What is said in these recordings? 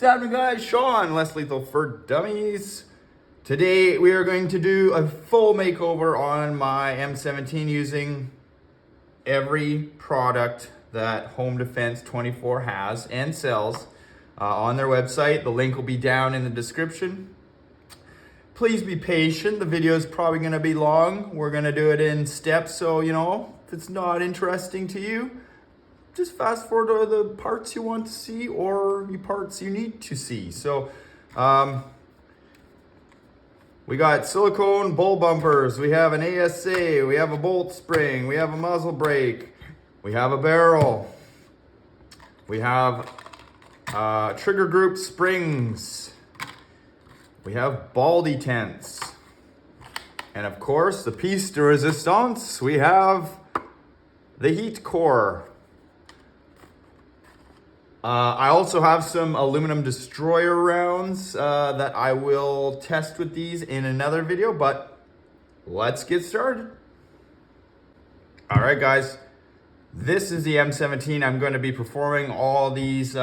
What's happening, guys? Sean, Less Lethal for Dummies. Today we are going to do a full makeover on my M17 using every product that HomeDefence-24 has and sells on their website. The link will be down in the description. Please be patient. The video is probably going to be long. We're going to do it in steps, so if it's not interesting to you, just fast forward to the parts you want to see or the parts you need to see. So we got silicone bull bumpers, we have an ASA, we have a bolt spring, we have a muzzle brake, we have a barrel, we have trigger group springs, we have ball detents, and of course the piece de resistance, we have the heat core. I also have some aluminum destroyer rounds that I will test with these in another video, but let's get started. All right, guys, this is the M17 I'm going to be performing all these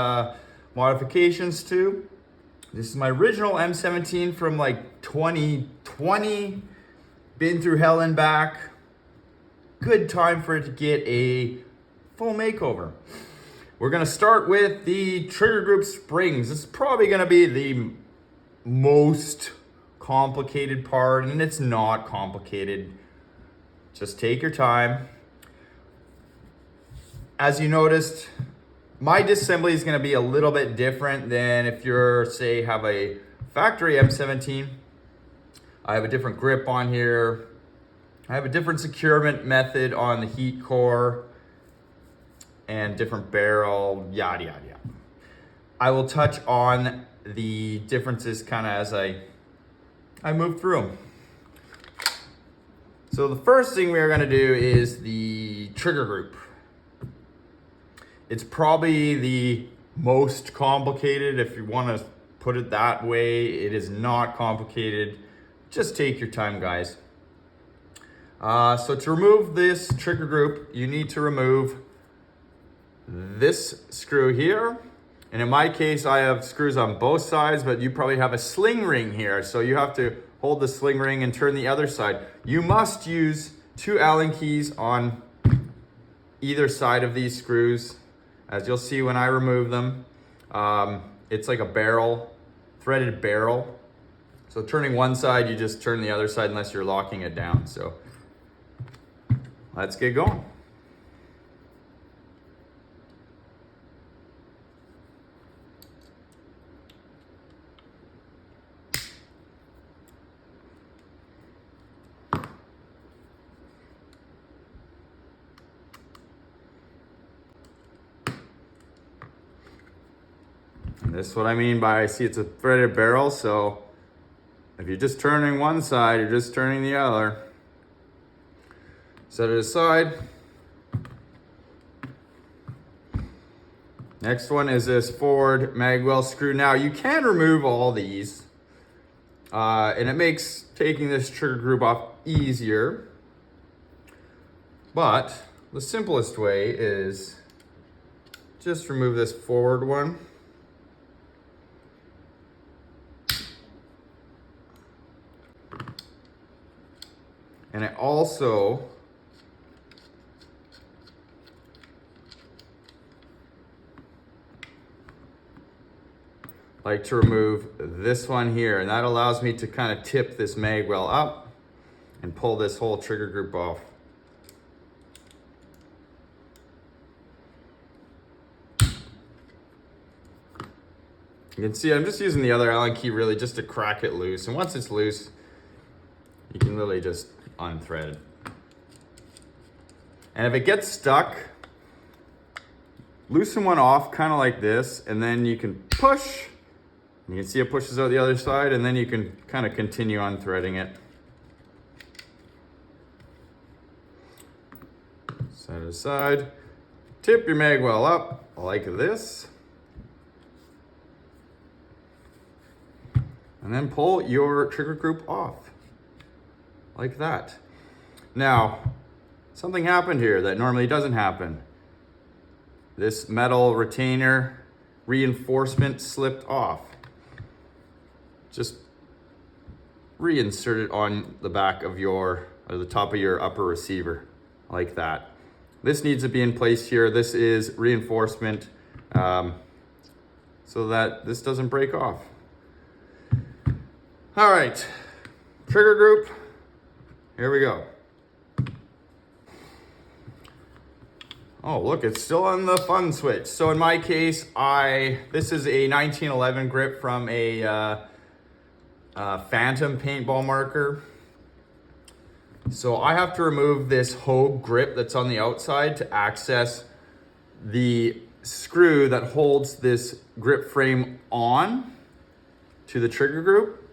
modifications to. This is my original M17 from like 2020. Been through hell and back. Good time for it to get a full makeover. We're gonna start with the trigger group springs. This is probably gonna be the most complicated part, and it's not complicated. Just take your time. As you noticed, my disassembly is gonna be a little bit different than if you're, say, have a factory M17. I have a different grip on here. I have a different securement method on the heat core and different barrel, yada, yada, yada. I will touch on the differences kind of as I move through them. So the first thing we're gonna do is the trigger group. It's probably the most complicated, if you wanna put it that way. It is not complicated. Just take your time, guys. So to remove this trigger group, you need to remove this screw here, and in my case I have screws on both sides, but you probably have a sling ring here, so you have to hold the sling ring and turn the other side. You must use 2 Allen keys on either side of these screws, as you'll see when I remove them. It's like a barrel, threaded barrel, so turning one side, you just turn the other side unless you're locking it down. So let's get going. This is what I mean by, see, it's a threaded barrel, so if you're just turning one side, you're just turning the other. Set it aside. Next one is this forward magwell screw. Now you can remove all these, and it makes taking this trigger group off easier, but the simplest way is just remove this forward one. And I also like to remove this one here, and that allows me to kind of tip this magwell up and pull this whole trigger group off. You can see I'm just using the other Allen key really just to crack it loose, and once it's loose, you can really just unthread. And if it gets stuck, loosen one off kind of like this, and then you can push. You can see it pushes out the other side, and then you can kind of continue unthreading it. Set it aside. Tip your magwell up like this. And then pull your trigger group off. Like that. Now, something happened here that normally doesn't happen. This metal retainer reinforcement slipped off. Just reinsert it on the back of or the top of your upper receiver, like that. This needs to be in place here. This is reinforcement so that this doesn't break off. All right, trigger group, here we go. Oh, look, it's still on the fun switch. So in my case, this is a 1911 grip from a Phantom paintball marker. So I have to remove this Hogue grip that's on the outside to access the screw that holds this grip frame on to the trigger group.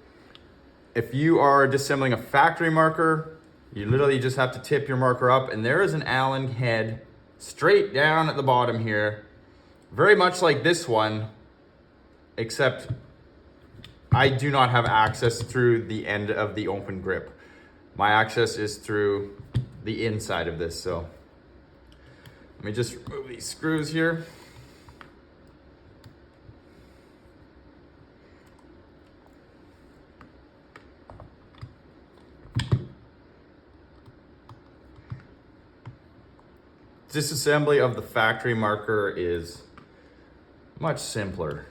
If you are disassembling a factory marker, you literally just have to tip your marker up, and there is an Allen head straight down at the bottom here, very much like this one, except I do not have access through the end of the open grip. My access is through the inside of this. So let me just remove these screws here. Disassembly of the factory marker is much simpler,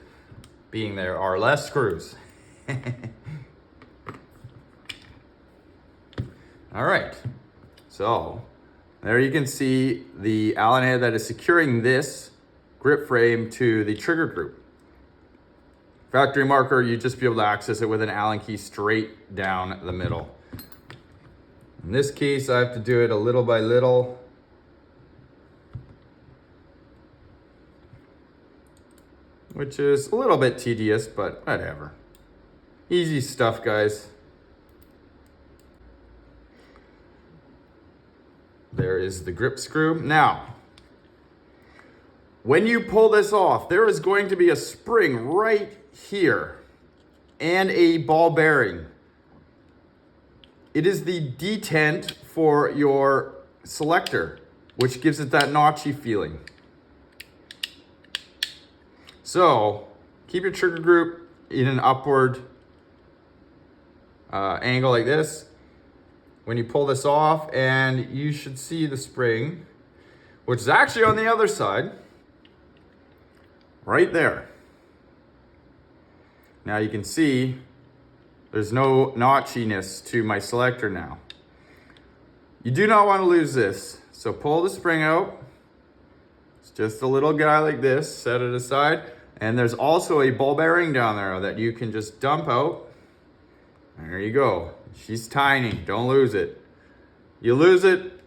being there are less screws. All right, so there you can see the Allen head that is securing this grip frame to the trigger group. Factory marker, you just be able to access it with an Allen key straight down the middle. In this case, I have to do it a little by little. Which is a little bit tedious, but whatever. Easy stuff, guys. There is the grip screw. Now, when you pull this off, there is going to be a spring right here and a ball bearing. It is the detent for your selector, which gives it that notchy feeling. So keep your trigger group in an upward angle like this. When you pull this off, and you should see the spring, which is actually on the other side, right there. Now you can see there's no notchiness to my selector now. You do not want to lose this. So pull the spring out. It's just a little guy like this, set it aside. And there's also a ball bearing down there that you can just dump out. There you go. She's tiny, don't lose it. You lose it,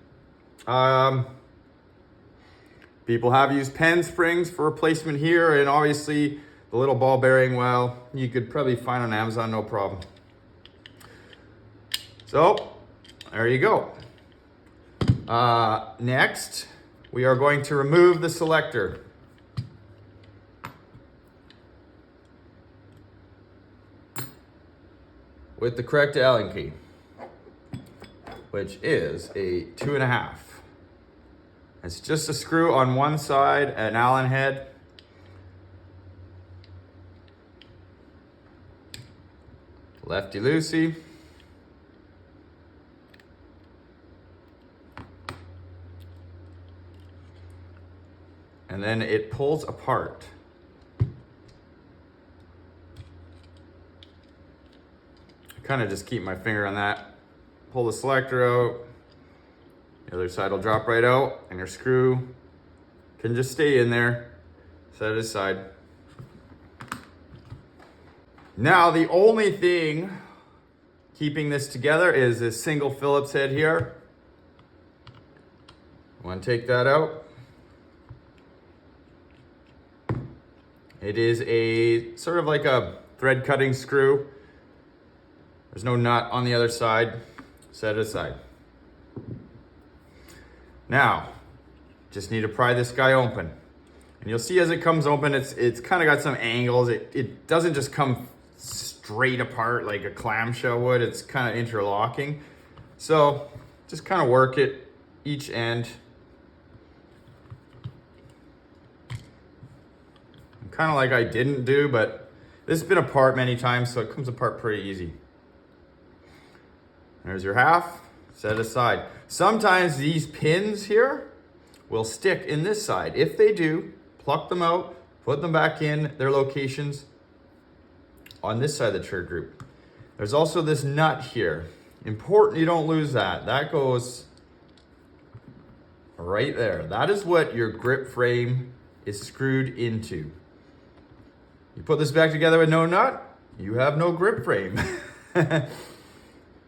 people have used pen springs for replacement here, and obviously the little ball bearing, well, you could probably find on Amazon, no problem. So, there you go. Next, we are going to remove the selector. With the correct Allen key, which is a 2.5. It's just a screw on one side, an Allen head. Lefty loosey. And then it pulls apart. Kind of just keep my finger on that. Pull the selector out. The other side will drop right out, and your screw can just stay in there. Set it aside. Now the only thing keeping this together is this single Phillips head here. Want to take that out. It is a sort of like a thread cutting screw. There's no nut on the other side. Set it aside. Now, just need to pry this guy open. And you'll see as it comes open, it's kind of got some angles. It doesn't just come straight apart like a clamshell would. It's kind of interlocking. So just kind of work it each end. And kind of like I didn't do, but this has been apart many times, so it comes apart pretty easy. There's your half, set aside. Sometimes these pins here will stick in this side. If they do, pluck them out, put them back in their locations on this side of the trigger group. There's also this nut here. Important you don't lose that. That goes right there. That is what your grip frame is screwed into. You put this back together with no nut, you have no grip frame.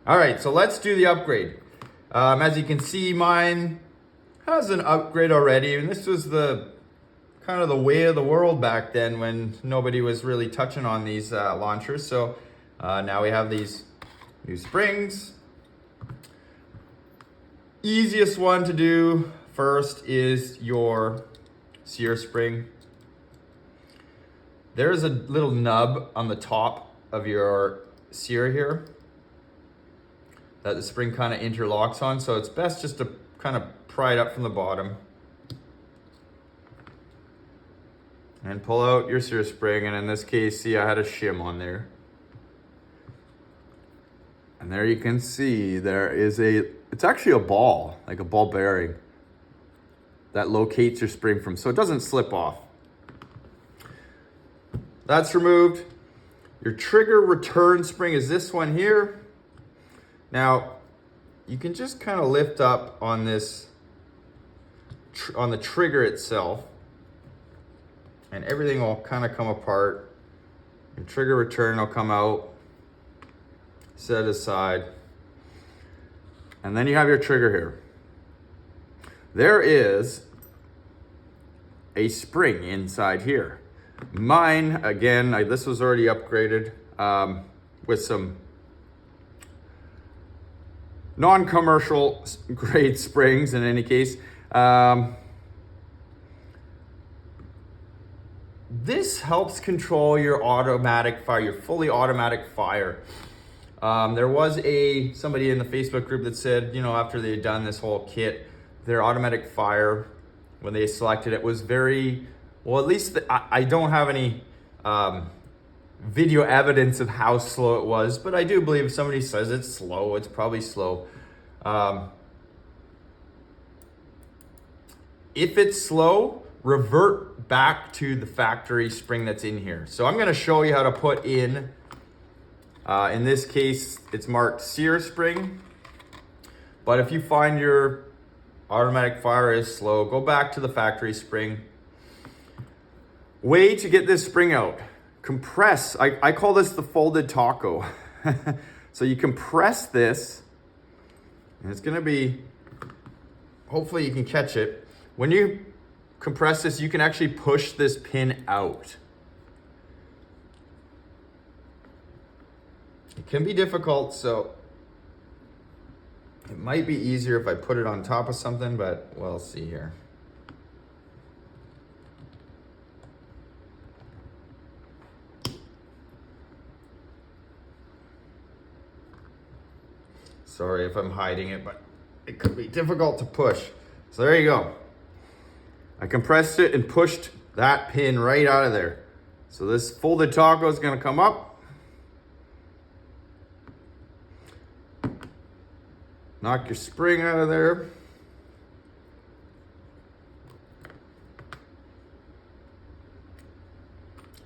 All right, so let's do the upgrade. As you can see, mine has an upgrade already, and this was the kind of the way of the world back then when nobody was really touching on these launchers. So now we have these new springs. Easiest one to do first is your sear spring. There's a little nub on the top of your sear here that the spring kind of interlocks on. So it's best just to kind of pry it up from the bottom and pull out your sear spring. And in this case, see, I had a shim on there. And there you can see there is it's actually a ball, like a ball bearing that locates your spring from, so it doesn't slip off. That's removed. Your trigger return spring is this one here. Now, you can just kind of lift up on this, on the trigger itself, and everything will kind of come apart. Your trigger return will come out, set aside, and then you have your trigger here. There is a spring inside here. Mine, again, this was already upgraded with some non-commercial grade springs in any case. This helps control your automatic fire, your fully automatic fire. There was somebody in the Facebook group that said, you know, after they had done this whole kit, their automatic fire, when they selected it, was very, well, at least I don't have any video evidence of how slow it was, but I do believe if somebody says it's slow, it's probably slow. If it's slow, revert back to the factory spring that's in here. So I'm gonna show you how to put in this case, it's marked sear spring, but if you find your automatic fire is slow, go back to the factory spring. Way to get this spring out. Compress, I call this the folded taco. So you compress this, and it's gonna be, hopefully you can catch it. When you compress this, you can actually push this pin out. It can be difficult, so it might be easier if I put it on top of something, but we'll see here. Sorry if I'm hiding it, but it could be difficult to push. So there you go. I compressed it and pushed that pin right out of there. So this folded taco is gonna come up. Knock your spring out of there.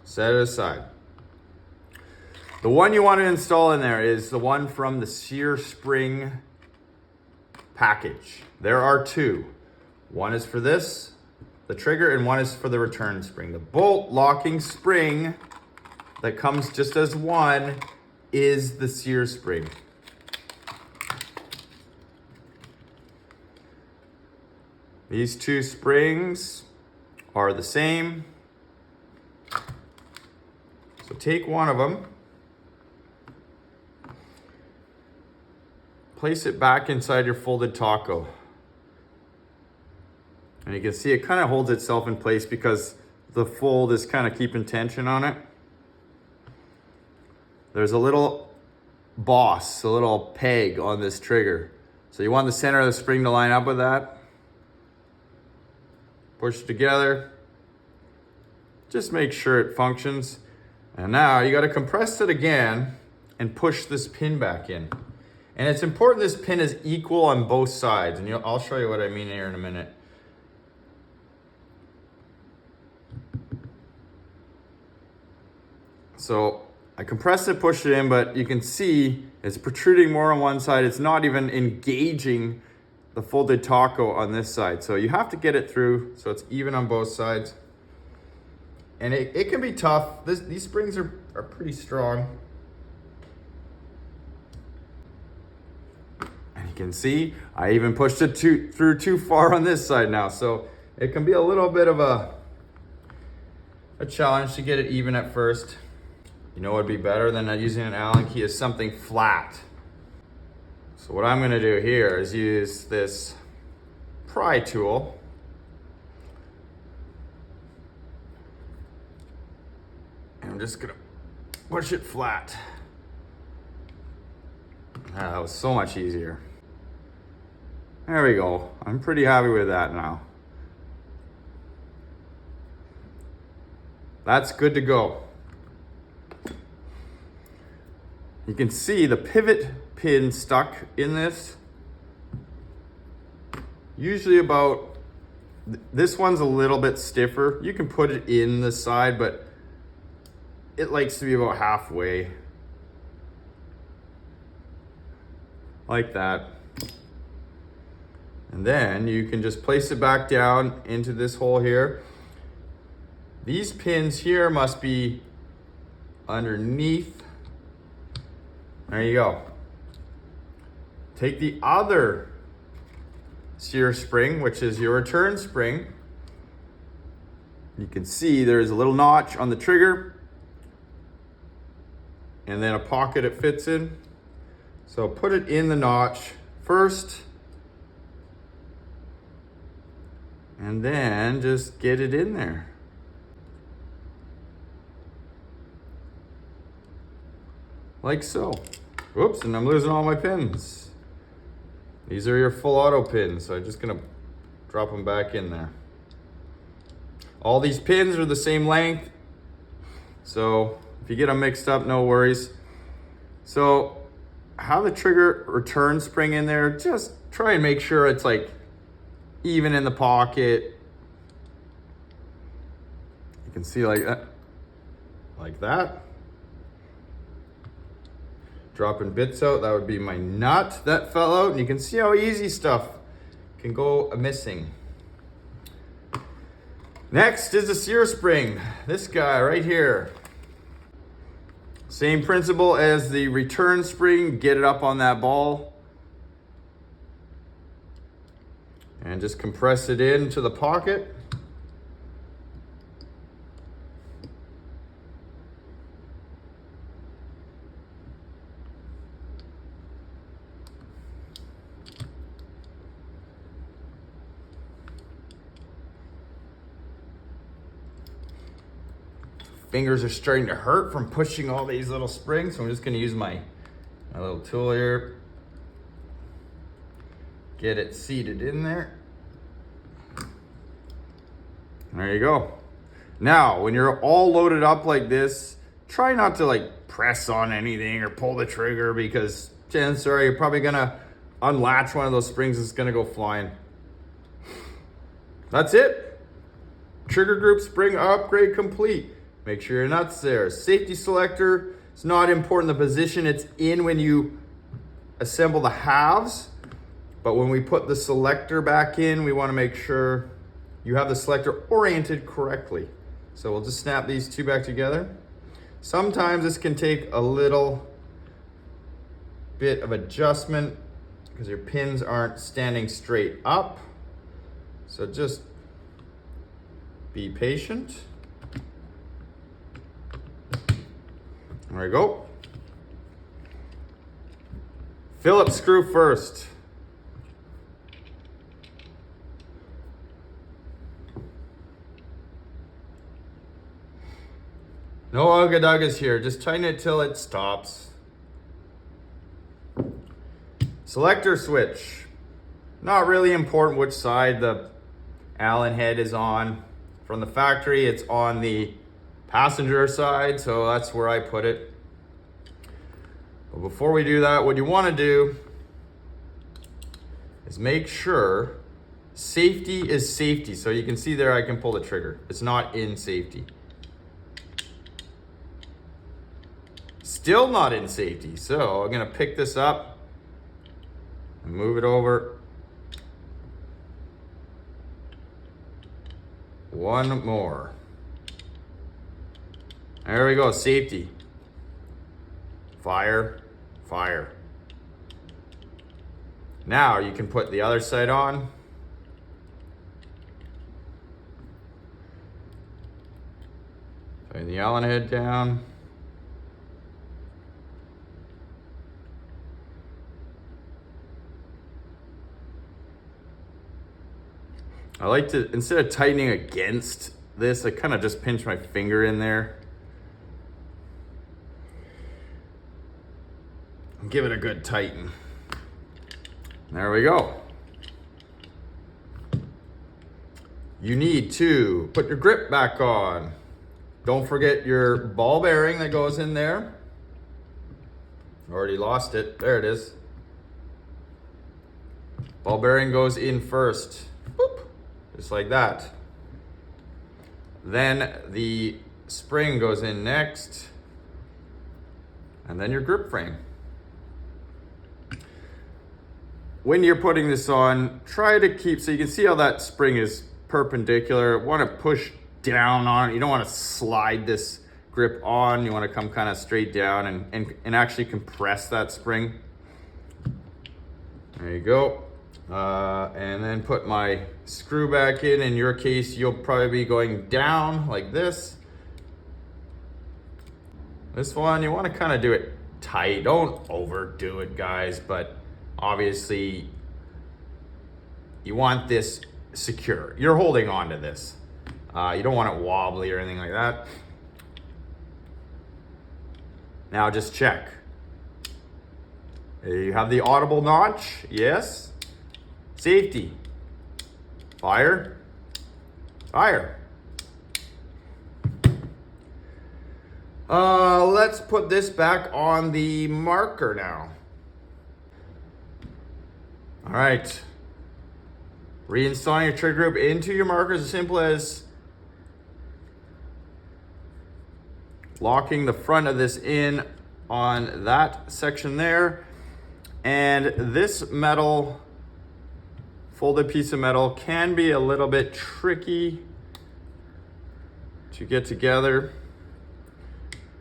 Set it aside. The one you want to install in there is the one from the sear spring package. There are two. One is for this, the trigger, and one is for the return spring. The bolt locking spring that comes just as one is the sear spring. These two springs are the same. So take one of them, place it back inside your folded taco. And you can see it kind of holds itself in place because the fold is kind of keeping tension on it. There's a little boss, a little peg on this trigger. So you want the center of the spring to line up with that. Push it together. Just make sure it functions. And now you got to compress it again and push this pin back in. And it's important this pin is equal on both sides. And I'll show you what I mean here in a minute. So I compress it, push it in, but you can see it's protruding more on one side. It's not even engaging the folded taco on this side. So you have to get it through so it's even on both sides. And it can be tough. These springs are pretty strong. And you can see, I even pushed it through too far on this side now. So it can be a little bit of a challenge to get it even at first. You know what would be better than using an Allen key is something flat. So what I'm gonna do here is use this pry tool. And I'm just gonna push it flat. That was so much easier. There we go. I'm pretty happy with that now. That's good to go. You can see the pivot pin stuck in this. Usually about, this one's a little bit stiffer. You can put it in the side, but it likes to be about halfway. Like that. And then you can just place it back down into this hole here. These pins here must be underneath. There you go. Take the other sear spring, which is your return spring. You can see there's a little notch on the trigger and then a pocket it fits in. So put it in the notch first and then just get it in there. Like so. Oops, and I'm losing all my pins. These are your full auto pins, so I'm just gonna drop them back in there. All these pins are the same length, so if you get them mixed up, no worries. So have the trigger return spring in there. Just try and make sure it's like even in the pocket. You can see like that. Like that. Dropping bits out, that would be my nut that fell out. And you can see how easy stuff can go missing. Next is the sear spring. This guy right here. Same principle as the return spring. Get it up on that ball. And just compress it into the pocket. Fingers are starting to hurt from pushing all these little springs, so I'm just gonna use my little tool here. Get it seated in there. There you go. Now, when you're all loaded up like this, try not to like press on anything or pull the trigger, because chances are you're probably gonna unlatch one of those springs, it's gonna go flying. That's it. Trigger group spring upgrade complete. Make sure your nut's there. Safety selector, it's not important the position it's in when you assemble the halves, but when we put the selector back in, we want to make sure you have the selector oriented correctly. So we'll just snap these two back together. Sometimes this can take a little bit of adjustment because your pins aren't standing straight up. So just be patient. There we go. Phillips screw first. No ugga-duggas here, just tighten it till it stops. Selector switch. Not really important which side the Allen head is on. From the factory, it's on the passenger side, so that's where I put it. But before we do that, what you want to do is make sure safety is safety. So you can see there I can pull the trigger. It's not in safety. Still not in safety. So I'm gonna pick this up and move it over. One more. There we go, safety. Fire, fire. Now you can put the other side on. Tighten the Allen head down. I like to, instead of tightening against this, I kind of just pinch my finger in there. And give it a good tighten. There we go. You need to put your grip back on. Don't forget your ball bearing that goes in there. Already lost it. There it is. Ball bearing goes in first. Boop. Just like that. Then the spring goes in next. And then your grip frame. When you're putting this on, try to keep, so you can see how that spring is perpendicular. Want to push down on it. You don't want to slide this grip on. You want to come kind of straight down and actually compress that spring. There you go. And then put my screw back in. In your case, you'll probably be going down like this. This one, you want to kind of do it tight. Don't overdo it, guys, but obviously you want this secure. You're holding on to this. You don't want it wobbly or anything like that. Now just check. You have the audible notch, yes. Safety. Fire. Fire. Let's put this back on the marker now. All right. Reinstalling your trigger group into your marker is as simple as locking the front of this in on that section there. And this metal, folded piece of metal, can be a little bit tricky to get together,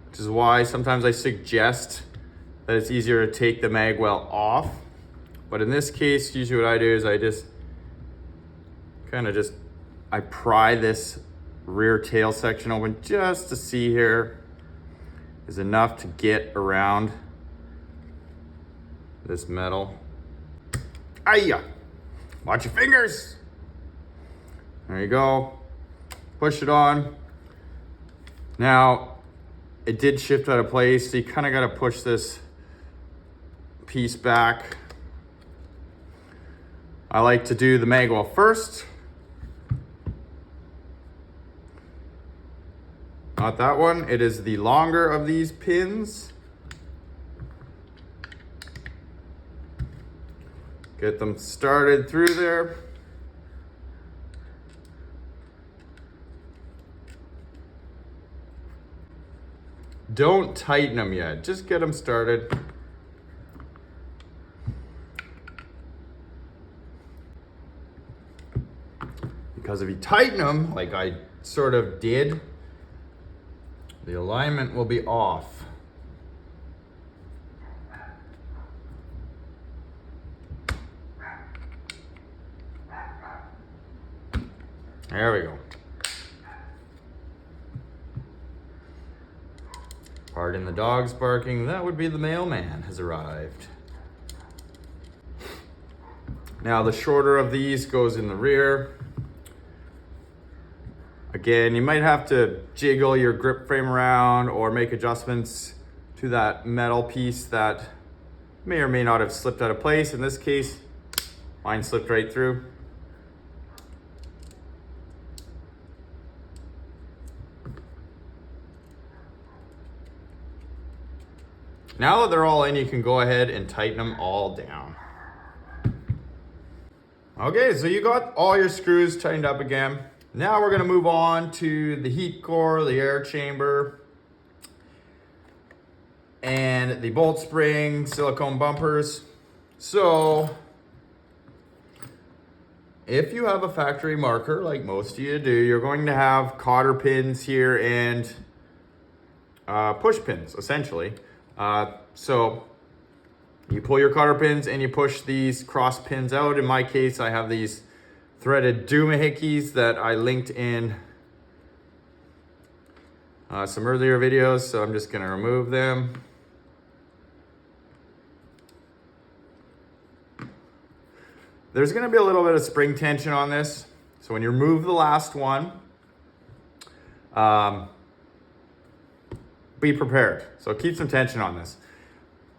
which is why sometimes I suggest that it's easier to take the mag well off. But in this case, usually what I do is I just I pry this rear tail section open just to see here is enough to get around this metal. Ayya! Watch your fingers! There you go. Push it on. Now, it did shift out of place, so you kind of got to push this piece back. I like to do the mag well first. Not that one. It is the longer of these pins. Get them started through there. Don't tighten them yet. Just get them started. Because if you tighten them, like I sort of did, the alignment will be off. There we go. Pardon the dogs barking. That would be the mailman has arrived. Now the shorter of these goes in the rear. Again, you might have to jiggle your grip frame around or make adjustments to that metal piece that may or may not have slipped out of place. In this case, mine slipped right through. Now that they're all in, you can go ahead and tighten them all down. Okay, so you got all your screws tightened up again. Now we're gonna move on to the heat core, the air chamber, and the bolt spring, silicone bumpers. So, if you have a factory marker, like most of you do, you're going to have cotter pins here and push pins, essentially. So you pull your cotter pins and you push these cross pins out. In my case, I have these threaded doohickeys that I linked in some earlier videos, so I'm just gonna remove them. There's gonna be a little bit of spring tension on this. So when you remove the last one, be prepared. So keep some tension on this.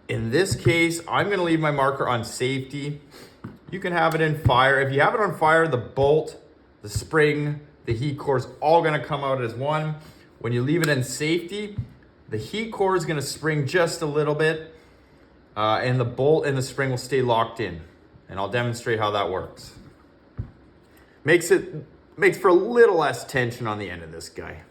In this case, I'm gonna leave my marker on safety. You can have it in fire. If you have it on fire, the bolt, the spring, the heat core is all gonna come out as one. When you leave it in safety, the heat core is gonna spring just a little bit, and the bolt and the spring will stay locked in. And I'll demonstrate how that works. Makes for a little less tension on the end of this guy.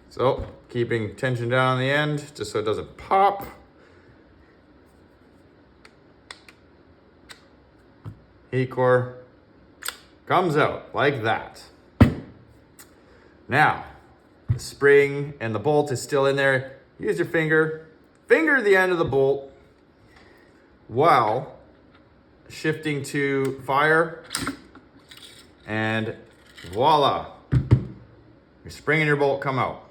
So, keeping tension down on the end, just so it doesn't pop. Heat core comes out like that. Now, the spring and the bolt is still in there. Use your finger the end of the bolt while shifting to fire, and voila, your spring and your bolt come out.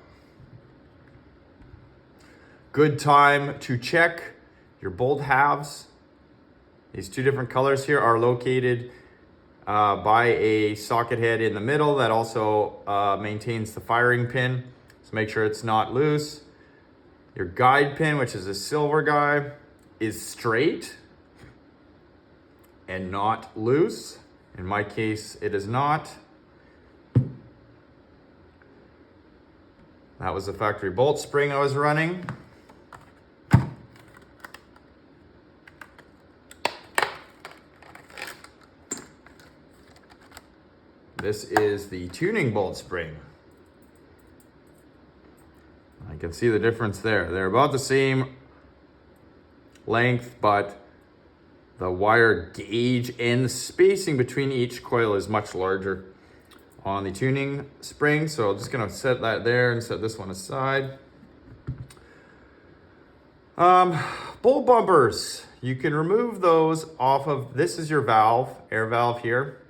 Good time to check your bolt halves. These two different colors here are located by a socket head in the middle that also maintains the firing pin. So make sure it's not loose. Your guide pin, which is a silver guy, is straight and not loose. In my case, it is not. That was the factory bolt spring I was running. This is the tuning bolt spring. I can see the difference there. They're about the same length, but the wire gauge and the spacing between each coil is much larger on the tuning spring. So I'm just gonna set that there and set this one aside. Bolt bumpers, you can remove those off of, this is your valve, air valve here.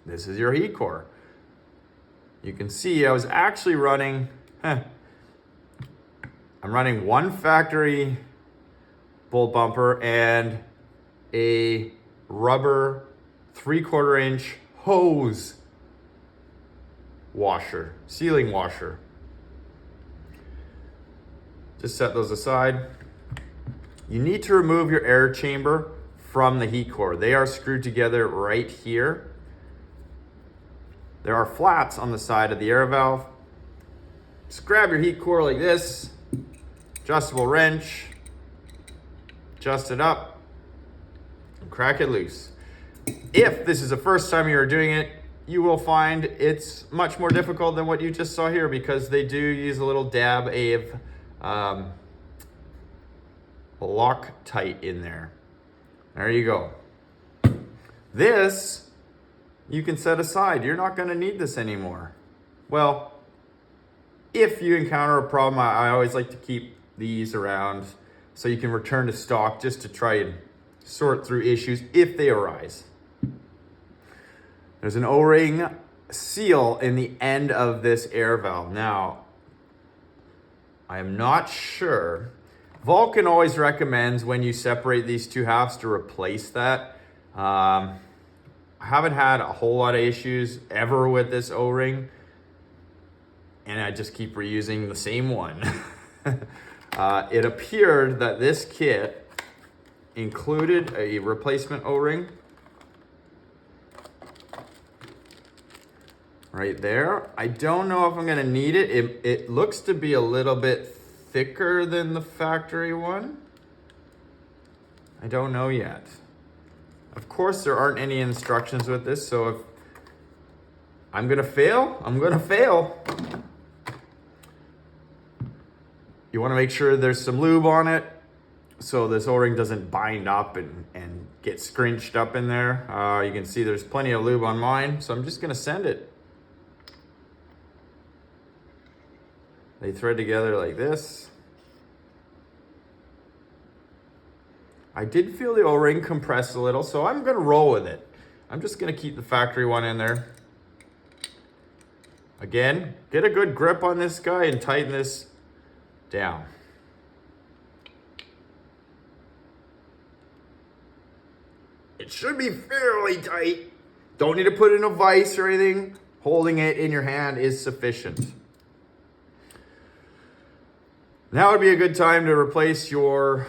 This is your heat core. You can see I was actually running, I'm running one factory bolt bumper and a rubber 3/4 inch hose washer, sealing washer. Just set those aside. You need to remove your air chamber from the heat core. They are screwed together right here. There are flats on the side of the air valve. Just grab your heat core like this, adjustable wrench, adjust it up, and crack it loose. If this is the first time you're doing it, you will find it's much more difficult than what you just saw here, because they do use a little dab of Loctite in there. There you go. This you can set aside. You're not going to need this anymore. Well, if you encounter a problem, I always like to keep these around so you can return to stock, just to try and sort through issues if they arise. There's an O-ring seal in the end of this air valve. Now, I am not sure. Valken always recommends when you separate these two halves to replace that. I haven't had a whole lot of issues ever with this O-ring, and I just keep reusing the same one. It appeared that this kit included a replacement O-ring. right there. I don't know if I'm gonna need it. It looks to be a little bit thicker than the factory one. I don't know yet. Of course, there aren't any instructions with this, so if I'm gonna fail, I'm gonna fail. You wanna make sure there's some lube on it so this O-ring doesn't bind up and get scrunched up in there. You can see there's plenty of lube on mine, so I'm just gonna send it. They thread together like this. I did feel the O-ring compress a little, so I'm gonna roll with it. I'm just gonna keep the factory one in there. Again, get a good grip on this guy and tighten this down. It should be fairly tight. Don't need to put it in a vise or anything. Holding it in your hand is sufficient. Now would be a good time to replace your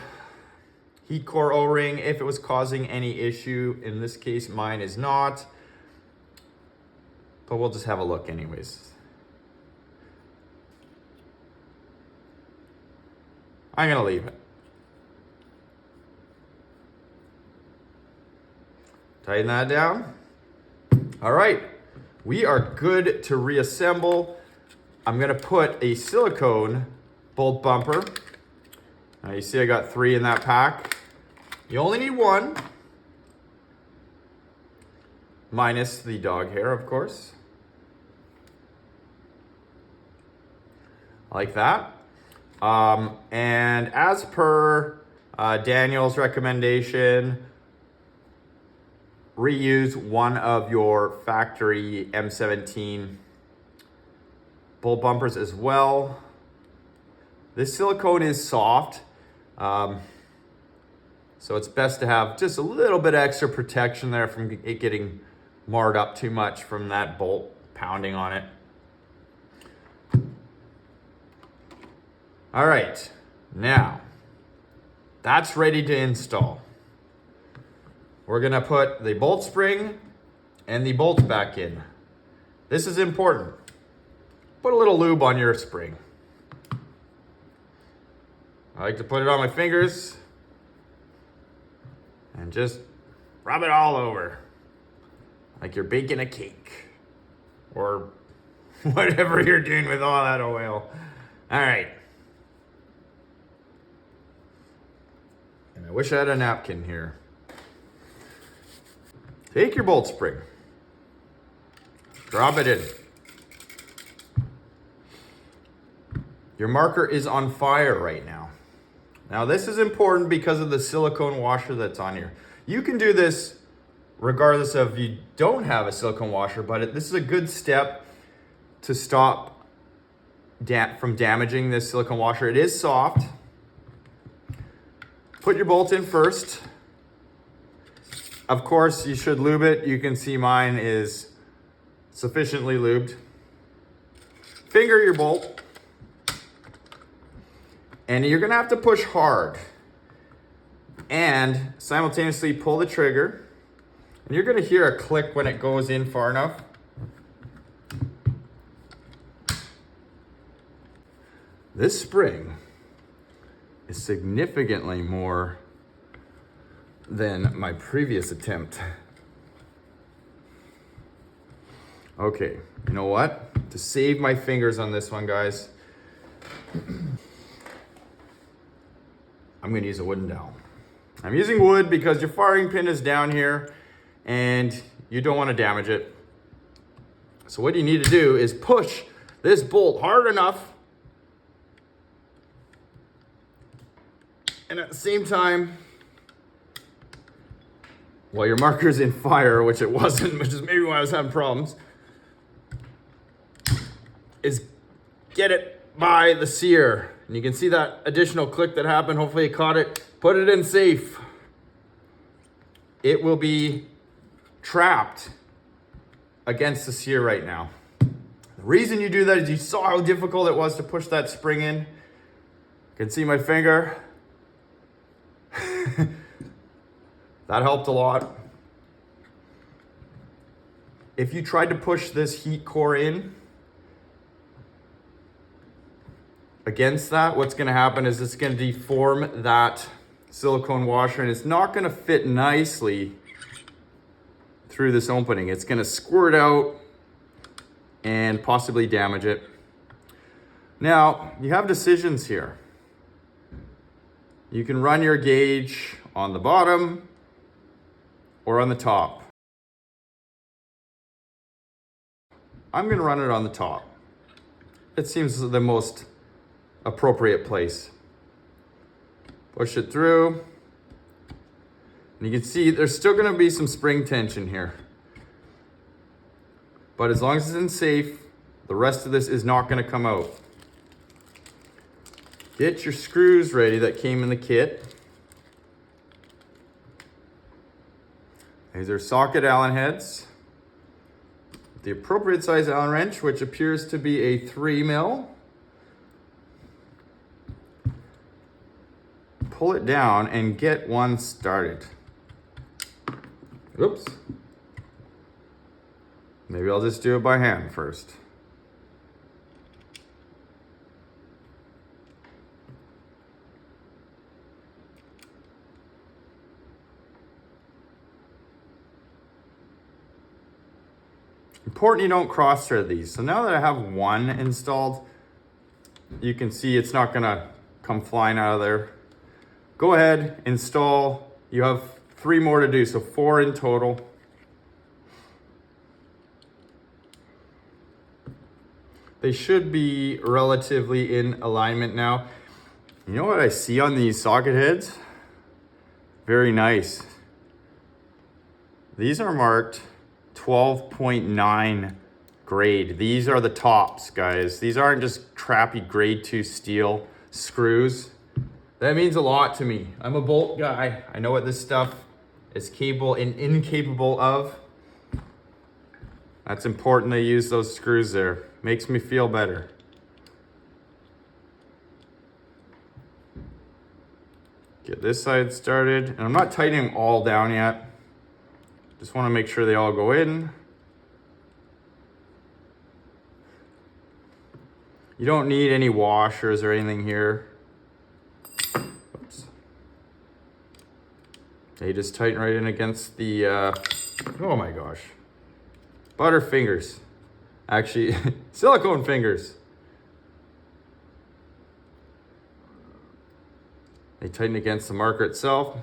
heat core O-ring if it was causing any issue. In this case, mine is not. But we'll just have a look anyways. I'm gonna leave it. Tighten that down. All right, we are good to reassemble. I'm gonna put a silicone bolt bumper. Now you see I got 3 in that pack. You only need 1. Minus the dog hair, of course. Like that. And as per Daniel's recommendation, reuse one of your factory M17 bolt bumpers as well. This silicone is soft, so it's best to have just a little bit extra protection there from it getting marred up too much from that bolt pounding on it. All right, now that's ready to install. We're gonna put the bolt spring and the bolts back in. This is important. Put a little lube on your spring. I like to put it on my fingers and just rub it all over like you're baking a cake or whatever you're doing with all that oil. All right. And I wish I had a napkin here. Take your bolt spring, drop it in. Your marker is on fire right now. Now this is important because of the silicone washer that's on here. You can do this regardless of if you don't have a silicone washer, but this is a good step to stop from damaging this silicone washer. It is soft. Put your bolt in first. Of course, you should lube it. You can see mine is sufficiently lubed. Finger your bolt. And you're gonna have to push hard and simultaneously pull the trigger. And you're gonna hear a click when it goes in far enough. This spring is significantly more than my previous attempt. Okay, you know what? To save my fingers on this one, guys, I'm gonna use a wooden dowel. I'm using wood because your firing pin is down here and you don't wanna damage it. So what you need to do is push this bolt hard enough and at the same time, while your marker's in fire, which it wasn't, which is maybe why I was having problems, is get it by the sear. And you can see that additional click that happened. Hopefully you caught it. Put it in safe. It will be trapped against the sear right now. The reason you do that is you saw how difficult it was to push that spring in. You can see my finger. That helped a lot. if you tried to push this heat core in against that, what's gonna happen is it's gonna deform that silicone washer, and it's not gonna fit nicely through this opening. It's gonna squirt out and possibly damage it. Now, you have decisions here. You can run your gauge on the bottom or on the top. I'm gonna run it on the top. It seems the most appropriate place. Push it through. And you can see there's still gonna be some spring tension here. But as long as it's in safe, the rest of this is not gonna come out. Get your screws ready that came in the kit. These are socket Allen heads. The appropriate size Allen wrench, which appears to be a 3mm. Pull it down and get one started. Oops. Maybe I'll just do it by hand first. Important you don't cross thread these. So now that I have one installed, you can see it's not gonna come flying out of there. Go ahead, install. You have 3 more to do, so 4 in total. They should be relatively in alignment now. You know what I see on these socket heads? Very nice. These are marked 12.9 grade. These are the tops, guys. These aren't just crappy grade 2 steel screws. That means a lot to me. I'm a bolt guy. I know what this stuff is capable and incapable of. That's important to use those screws there. Makes me feel better. Get this side started. And I'm not tightening them all down yet. Just want to make sure they all go in. You don't need any washers or anything here. Oops. They just tighten right in against the, oh my gosh. Butter fingers. Actually, silicone fingers. They tighten against the marker itself.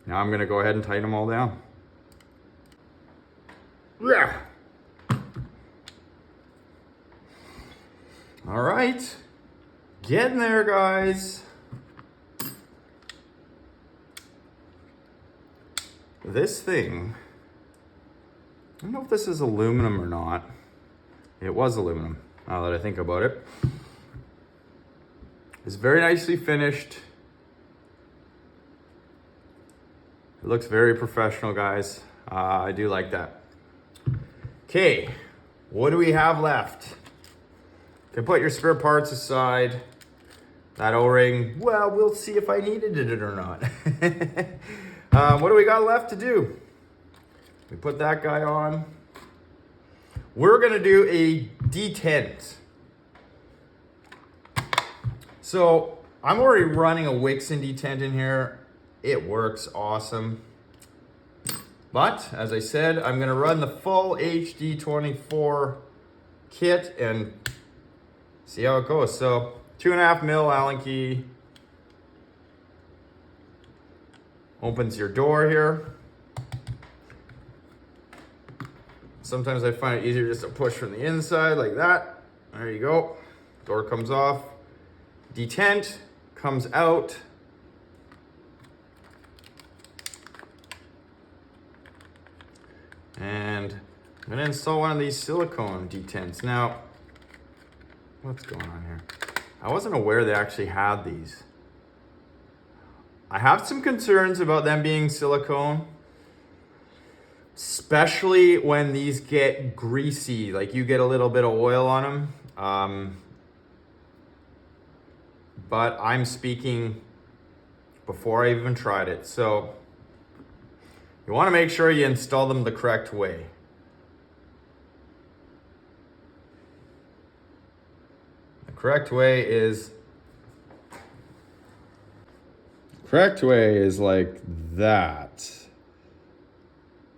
Now I'm gonna go ahead and tighten them all down. Yeah. All right, getting there, guys. This thing, I don't know if this is aluminum or not. It was aluminum, now that I think about it. It's very nicely finished. It looks very professional, guys. I do like that. Okay, what do we have left? You can put your spare parts aside. That O-ring, well, we'll see if I needed it or not. What do we got left to do? We put that guy on. We're gonna do a detent. So I'm already running a Wixon detent in here. It works awesome. But as I said, I'm gonna run the full HomeDefence-24 kit and see how it goes. So 2.5mm Allen key. Opens your door here. Sometimes I find it easier just to push from the inside like that. There you go. Door comes off. Detent comes out. And I'm gonna install one of these silicone detents. Now, what's going on here? I wasn't aware they actually had these. I have some concerns about them being silicone, especially when these get greasy, like you get a little bit of oil on them. But I'm speaking before I even tried it. So You want to make sure you install them the correct way. The correct way is like that.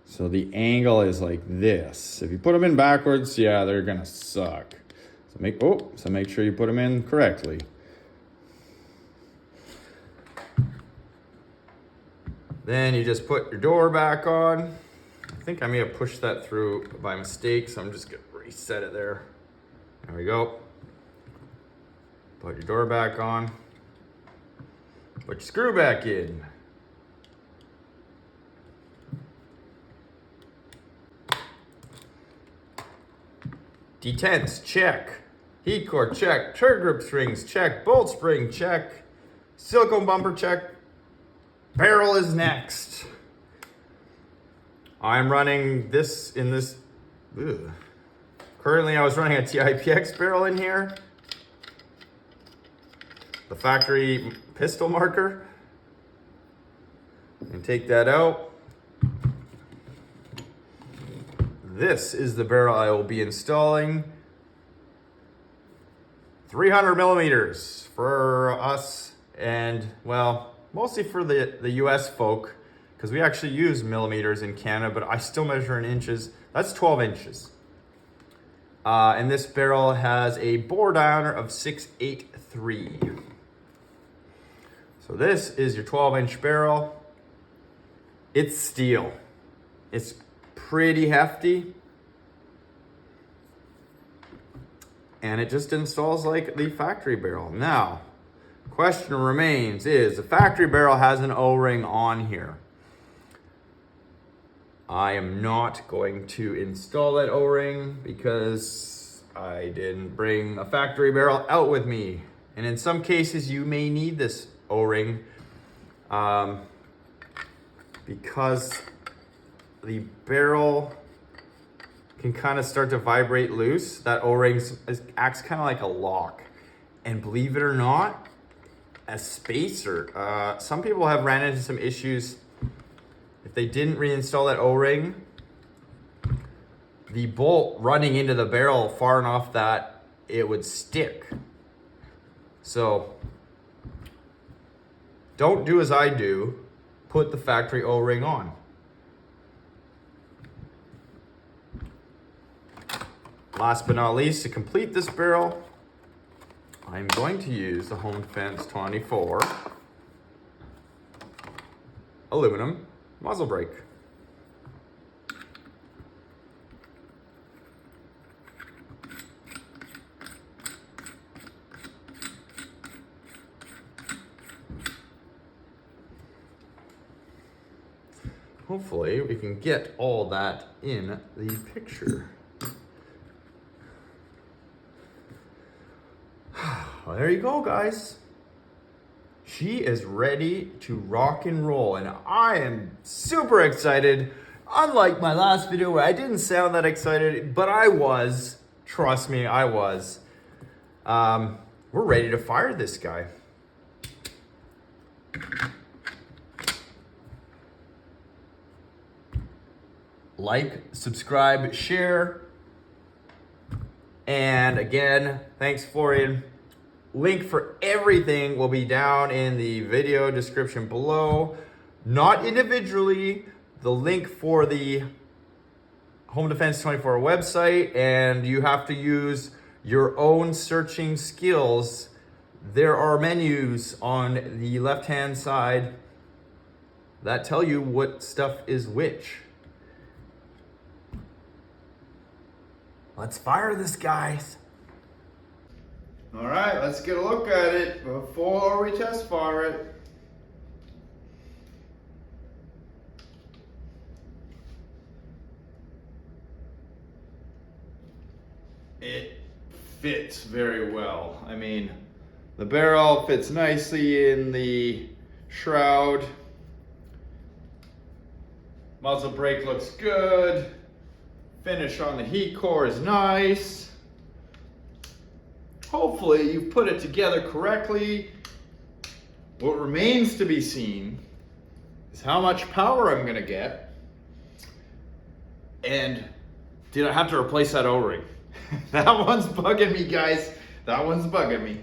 So the angle is like this. If you put them in backwards, yeah, they're gonna suck. So make sure you put them in correctly. Then you just put your door back on. I think I may have pushed that through by mistake, so I'm just gonna reset it there. There we go. Put your door back on. Put your screw back in. Detents, check. Heat core, check. Turn grip strings, check. Bolt spring, check. Silicone bumper, check. Barrel is next. I'm running this in this. Ugh. Currently, I was running a TIPX barrel in here. The factory pistol marker. And take that out. This is the barrel I will be installing. 300 millimeters for us, and well, mostly for the US folk, because we actually use millimeters in Canada, but I still measure in inches. That's 12 inches. And this barrel has a bore diameter of 683. So this is your 12-inch barrel. It's steel. It's pretty hefty. And it just installs like the factory barrel. Now, question remains is, the factory barrel has an O-ring on here. I am not going to install that O-ring because I didn't bring a factory barrel out with me. And in some cases you may need this O-ring because the barrel can kind of start to vibrate loose. That O-ring acts kind of like a lock. And believe it or not, a spacer, some people have ran into some issues. If they didn't reinstall that O-ring, the bolt running into the barrel far enough that it would stick. So don't do as I do, put the factory O-ring on. Last but not least, to complete this barrel, I'm going to use the HomeDefence-24 aluminum muzzle brake. Hopefully we can get all that in the picture. Well, there you go, guys. She is ready to rock and roll, and I am super excited. Unlike my last video where I didn't sound that excited, but I was. Trust me, I was. We're ready to fire this guy. Like, subscribe, share. And again, thanks, Florian. Link for everything will be down in the video description below. Not individually, the link for the HomeDefence-24 website, and you have to use your own searching skills. There are menus on the left-hand side that tell you what stuff is which. Let's fire this, guys. All right, let's get a look at it before we test fire it. It fits very well. I mean, the barrel fits nicely in the shroud. Muzzle brake looks good. Finish on the heat core is nice. Hopefully you've put it together correctly. What remains to be seen is how much power I'm gonna get And did I have to replace that O-ring? That one's bugging me, guys. That one's bugging me.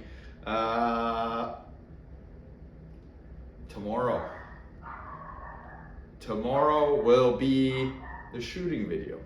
Tomorrow will be the shooting video.